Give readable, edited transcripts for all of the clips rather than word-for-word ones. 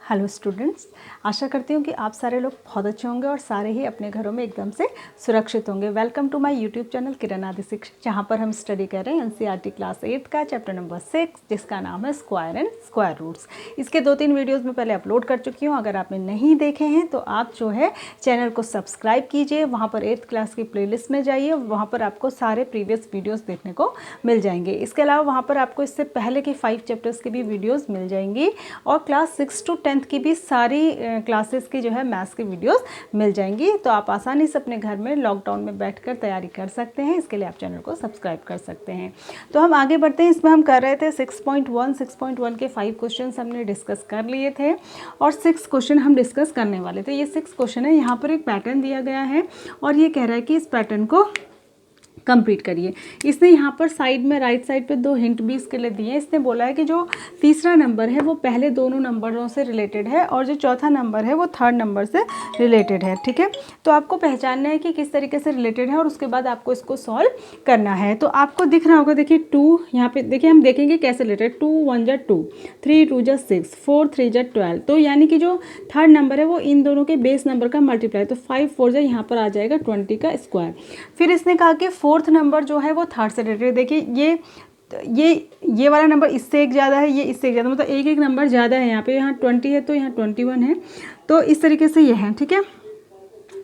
Hello students, आशा करती हूँ कि आप सारे लोग बहुत अच्छे होंगे और सारे ही अपने घरों में एकदम से सुरक्षित होंगे। Welcome to my YouTube channel Kiran आदि शिक्षक, जहाँ पर हम स्टडी कर रहे हैं एनसीईआरटी क्लास 8 का चैप्टर नंबर 6, जिसका नाम है स्क्वायर एंड स्क्वायर रूट्स। इसके 2-3 वीडियोज़ में पहले अपलोड कर चुकी हूँ। अगर आपने नहीं देखे हैं तो आप जो है चैनल को सब्सक्राइब कीजिए, वहाँ पर 8th क्लास की प्लेलिस्ट में जाइए, वहाँ पर आपको सारे प्रीवियस वीडियोज़ देखने को मिल जाएंगे। इसके अलावा वहाँ पर आपको इससे पहले के 5 चैप्टर्स की भी वीडियोज़ मिल जाएंगी और क्लास 6 to 10th की भी सारी क्लासेस की जो है मैथ्स की वीडियोस मिल जाएंगी। तो आप आसानी से अपने घर में लॉकडाउन में बैठकर तैयारी कर सकते हैं। इसके लिए आप चैनल को सब्सक्राइब कर सकते हैं। तो हम आगे बढ़ते हैं। इसमें हम कर रहे थे 6.1 के 5 क्वेश्चन हमने डिस्कस कर लिए थे और 6 क्वेश्चन हम डिस्कस करने वाले थे। ये 6 क्वेश्चन है। यहाँ पर एक पैटर्न दिया गया है और ये कह रहा है कि इस पैटर्न को कंप्लीट करिए। इसने यहाँ पर साइड में राइट साइड पे 2 हिंट भी इसके लिए दिए हैं। इसने बोला है कि जो तीसरा नंबर है वो पहले दोनों नंबरों से रिलेटेड है और जो चौथा नंबर है वो थर्ड नंबर से रिलेटेड है। ठीक है, तो आपको पहचानना है कि किस तरीके से रिलेटेड है और उसके बाद आपको इसको सॉल्व करना है। तो आपको दिख रहा होगा, देखिए 2 यहाँ पे देखिए, हम देखेंगे कैसे रिलेटेड। 2 1 जा 2, 3 2 जा 6, 4 3 जा 12। तो यानी कि जो थर्ड नंबर है वो इन दोनों के बेस नंबर का मल्टीप्लाई, तो 5 4 जा यहाँ पर आ जाएगा 20 का स्क्वायर। फिर इसने कहा कि फोर्थ नंबर जो है वो थर्ड से रिलेटेड। देखिए ये वाला नंबर इससे एक ज़्यादा है, ये इससे एक ज़्यादा, मतलब एक एक नंबर ज़्यादा है। यहाँ पे 20 है तो यहाँ 21 है, तो इस तरीके से ये है। ठीक है,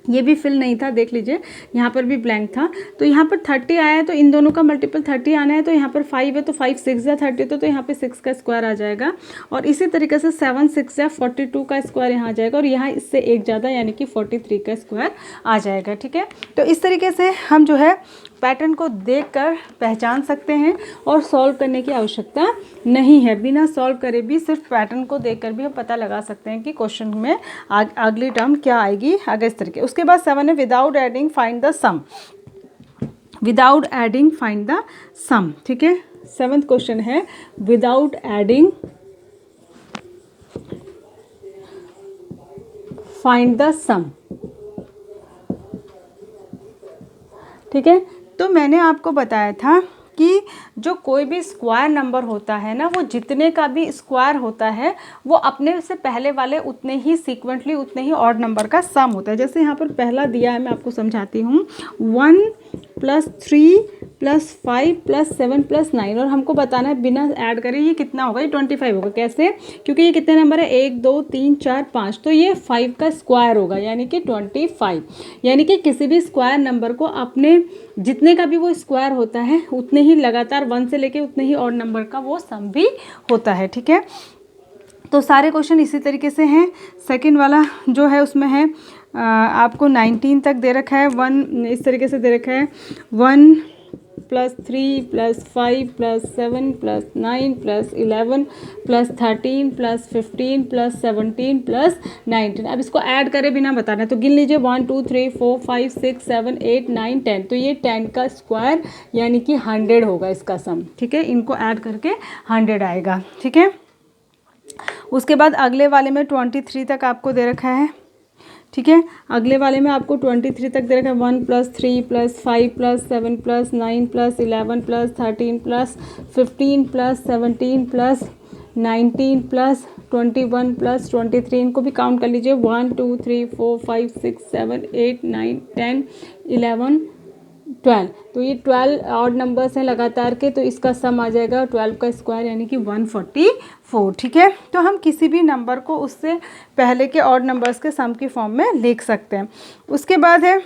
ये भी फिल नहीं था, देख लीजिए यहाँ पर भी ब्लैंक था। तो यहाँ पर 30 आया है तो इन दोनों का मल्टीपल 30 आना है। तो यहाँ पर 5 है तो 5 6 या 30, तो यहाँ पे 6 का स्क्वायर आ जाएगा। और इसी तरीके से 7 6 या 42 का स्क्वायर यहाँ आ जाएगा और यहाँ इससे एक ज़्यादा यानी कि 43 का स्क्वायर आ जाएगा। ठीक है, तो इस तरीके से हम जो है पैटर्न को देखकर पहचान सकते हैं और सॉल्व करने की आवश्यकता नहीं है। बिना सॉल्व करे भी सिर्फ पैटर्न को देखकर भी हम पता लगा सकते हैं कि क्वेश्चन में अगली टर्म क्या आएगी आगे इस तरीके। उसके बाद 7 है without adding find the sum. Without adding find the sum. ठीक है, 7th क्वेश्चन है without adding find the sum. ठीक है, तो मैंने आपको बताया था कि जो कोई भी स्क्वायर नंबर होता है ना, वो जितने का भी स्क्वायर होता है वो अपने से पहले वाले उतने ही सीक्वेंटली उतने ही ऑड नंबर का सम होता है। जैसे यहाँ पर पहला दिया है, मैं आपको समझाती हूँ। 1 + 3 + 5 + 7 + 9 और हमको बताना है बिना ऐड करे ये कितना होगा। ये 25 होगा। कैसे? क्योंकि ये कितने नंबर है, 1 2 3 4 5, तो ये 5 का स्क्वायर होगा यानी कि 25। यानी कि किसी भी स्क्वायर नंबर को अपने जितने का भी वो स्क्वायर होता है उतने ही लगातार 1 से लेके उतने ही ऑड नंबर का वो सम भी होता है। ठीक है, तो सारे क्वेश्चन इसी तरीके से हैं। सेकंड वाला जो है उसमें है आपको 19 तक दे रखा है। 1 इस तरीके से दे रखा है, 1 + 3 + 5 + 7 + 9 + 11 + 13 + 15 + 17 + 19। अब इसको ऐड करे बिना बताना है तो गिन लीजिए 1 2 3 4 5 6 7 8 9 10। तो ये 10 का स्क्वायर यानी कि 100 होगा इसका सम। ठीक है, इनको ऐड करके 100 आएगा। ठीक है, उसके बाद अगले वाले में 23 तक आपको दे रखा है। ठीक है, अगले वाले में आपको 23 तक दे रखा है। 1 + 3 + 5 + 7 + 9 + 11 + 13 + 15 + 17 + 19 + 21 + 23। इनको भी काउंट कर लीजिए। 1 2 3 4 5 6 7 8 9 10 11 12। तो ये 12 ऑड नंबर्स हैं लगातार के, तो इसका सम आ जाएगा 12 का स्क्वायर यानी कि 144। ठीक है, तो हम किसी भी नंबर को उससे पहले के ऑड नंबर्स के सम की फॉर्म में लिख सकते हैं। उसके बाद है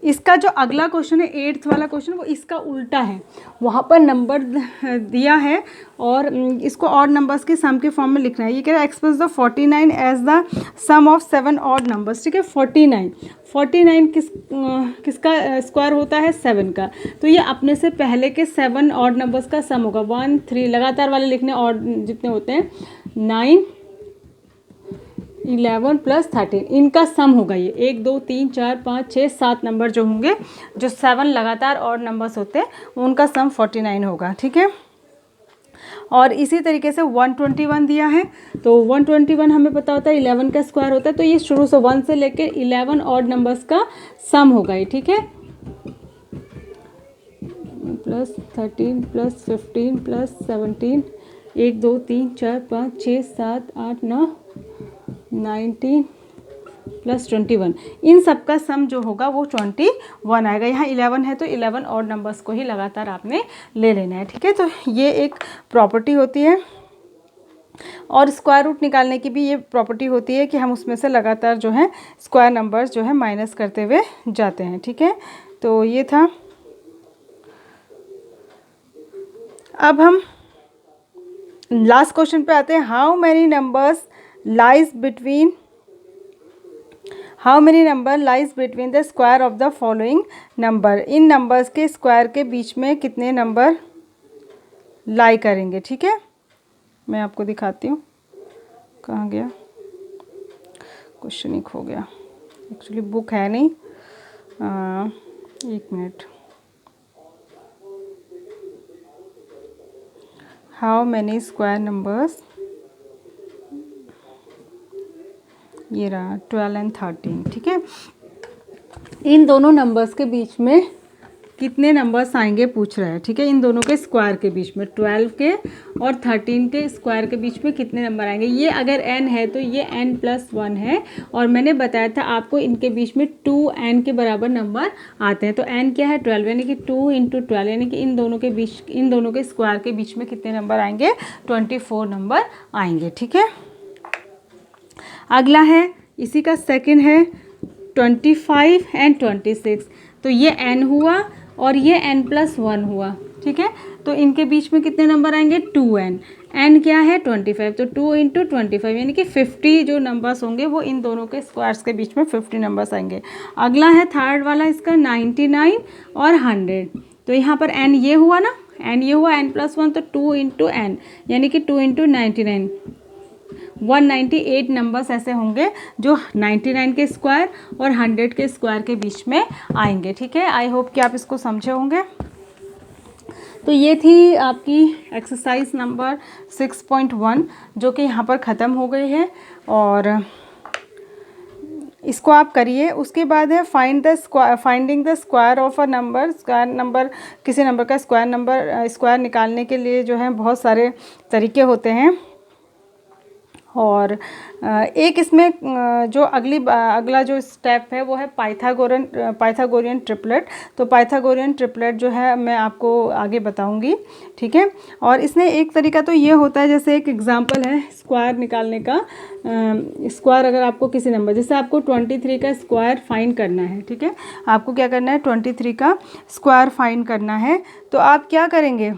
इसका जो अगला क्वेश्चन है 8th वाला क्वेश्चन, वो इसका उल्टा है। वहाँ पर नंबर दिया है और इसको ऑड नंबर्स के सम के फॉर्म में लिखना है। ये कह रहा है express the 49 as the sum of 7 odd numbers. ठीक है, 49 किसका स्क्वायर होता है, 7 का। तो ये अपने से पहले के 7 ऑड नंबर्स का सम होगा। 1 3 लगातार वाले लिखने, ऑड जितने होते हैं 9 11 + 13, इनका सम होगा ये 1 2 3 4 5 6 7 नंबर जो होंगे, जो 7 लगातार ऑड नंबर्स होते हैं उनका सम 49 होगा। ठीक है, और इसी तरीके से 121 दिया है। तो 121 हमें पता होता है 11 का स्क्वायर होता है। तो ये शुरू से 1 से लेकर 11 ऑड नंबर्स का सम होगा ये। ठीक है, +13 + 15 + 17 1 2 3 4 5 6 7 8 9 19 प्लस 21, इन सब का सम जो होगा वो 21 आएगा। यहाँ 11 है तो 11 और नंबर्स को ही लगातार आपने ले लेना है, ठीक है। तो ये एक प्रॉपर्टी होती है और स्क्वायर रूट निकालने की भी ये प्रॉपर्टी होती है कि हम उसमें से लगातार जो है स्क्वायर नंबर्स जो है माइनस करते हुए जाते हैं, ठीक है। तो ये था। अब हम लास्ट क्वेश्चन पे आते हैं। How many number lies between the square of the following number, in numbers के स्क्वायर के बीच में कितने नंबर लाई करेंगे, ठीक है। मैं आपको दिखाती हूँ, कहाँ गया क्वेश्चन, एक हो गया, एक्चुअली बुक है नहीं, 1 minute. How many square numbers, ये रहा 12 और 13, ठीक है। इन दोनों नंबर्स के बीच में कितने नंबर्स आएंगे पूछ रहा है, ठीक है। इन दोनों के स्क्वायर के बीच में 12 के और 13 के स्क्वायर के बीच में कितने नंबर आएंगे। ये अगर n है तो ये n+1 है और मैंने बताया था आपको इनके बीच में 2n के बराबर नंबर आते हैं। तो n क्या है 12, यानी कि 2 × 12, यानी कि इन दोनों के स्क्वायर के बीच में कितने नंबर आएंगे, 24 नंबर आएंगे, ठीक है। अगला है इसी का सेकंड है 25 और 26, तो ये n हुआ और ये n+1 हुआ, ठीक है। तो इनके बीच में कितने नंबर आएंगे, 2n, n क्या है 25, तो 2 × 25 यानी कि 50 जो नंबर्स होंगे वो इन दोनों के स्क्वायर्स के बीच में 50 नंबर्स आएंगे। अगला है थर्ड वाला इसका 99 और 100, तो यहाँ पर n ये हुआ ना, n ये हुआ n+1, तो 2 × n यानी कि 2 × 99, 198 नंबर्स ऐसे होंगे जो 99 के स्क्वायर और 100 के स्क्वायर के बीच में आएंगे, ठीक है। आई होप कि आप इसको समझे होंगे। तो ये थी आपकी एक्सरसाइज नंबर 6.1 जो कि यहाँ पर ख़त्म हो गई है और इसको आप करिए। उसके बाद है finding the square of a number. Square number, किसी नंबर का स्क्वायर निकालने के लिए जो है बहुत सारे तरीके होते हैं और एक इसमें जो अगला जो स्टेप है वो है पाइथागोरियन ट्रिपलेट। तो पाइथागोरियन ट्रिपलेट जो है मैं आपको आगे बताऊंगी, ठीक है। और इसमें एक तरीका तो ये होता है, जैसे एक एग्जांपल है स्क्वायर निकालने का। स्क्वायर अगर आपको किसी नंबर, जैसे आपको 23 का स्क्वायर फाइंड करना है, ठीक है, आपको क्या करना है 23 का स्क्वायर फाइंड करना है। तो आप क्या करेंगे,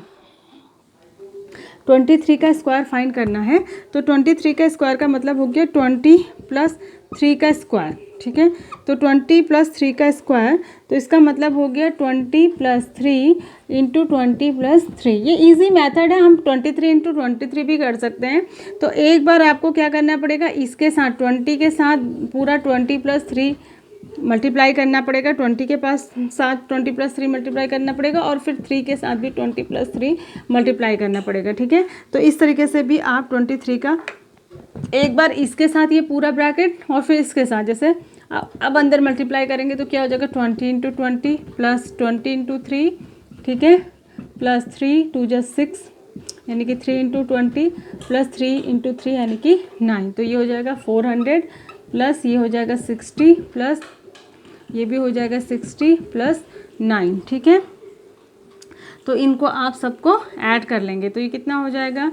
23 का स्क्वायर फाइंड करना है। तो 23 का स्क्वायर का मतलब हो गया 20 + 3 का स्क्वायर, ठीक है। तो 20 + 3 का स्क्वायर, तो इसका मतलब हो गया 20 + 3 × 20 + 3। ये इजी मेथड है, हम 23 × 23 भी कर सकते हैं। तो एक बार आपको क्या करना पड़ेगा, इसके साथ 20 के साथ पूरा 20 + 3 मल्टीप्लाई करना पड़ेगा, 20 के साथ 20 + 3 मल्टीप्लाई करना पड़ेगा और फिर 3 के साथ भी 20 + 3 मल्टीप्लाई करना पड़ेगा, ठीक है। तो इस तरीके से भी आप 23 का एक बार इसके साथ ये पूरा ब्रैकेट और फिर इसके साथ, जैसे अब अंदर मल्टीप्लाई करेंगे तो क्या हो जाएगा 20 × 20 + 20 × 3, ठीक है, + 3 2 = 6 यानी कि 3 × 20 + 3 × 3 यानी कि 9। तो ये हो जाएगा 400 प्लस ये हो जाएगा 60 प्लस ये भी हो जाएगा 60 + 9, ठीक है। तो इनको आप सबको ऐड कर लेंगे तो ये कितना हो जाएगा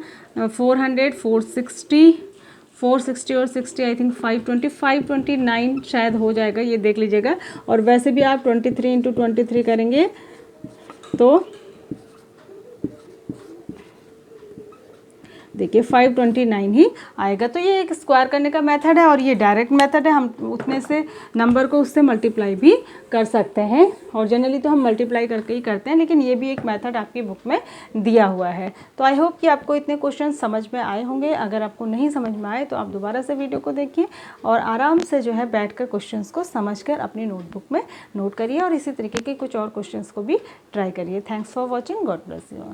400 460 और 60 आई थिंक 529 शायद हो जाएगा, ये देख लीजिएगा। और वैसे भी आप 23 × 23 करेंगे तो देखिए 529 ही आएगा। तो ये एक स्क्वायर करने का मेथड है और ये डायरेक्ट मेथड है, हम उतने से नंबर को उससे मल्टीप्लाई भी कर सकते हैं और जनरली तो हम मल्टीप्लाई करके ही करते हैं, लेकिन ये भी एक मेथड आपकी बुक में दिया हुआ है। तो आई होप कि आपको इतने क्वेश्चन समझ में आए होंगे। अगर आपको नहीं समझ में आए तो आप दोबारा से वीडियो को देखिए और आराम से जो है बैठ कर क्वेश्चन को समझ कर अपनी नोटबुक में नोट करिए और इसी तरीके के कुछ और क्वेश्चन को भी ट्राई करिए। Thanks for watching, God bless you.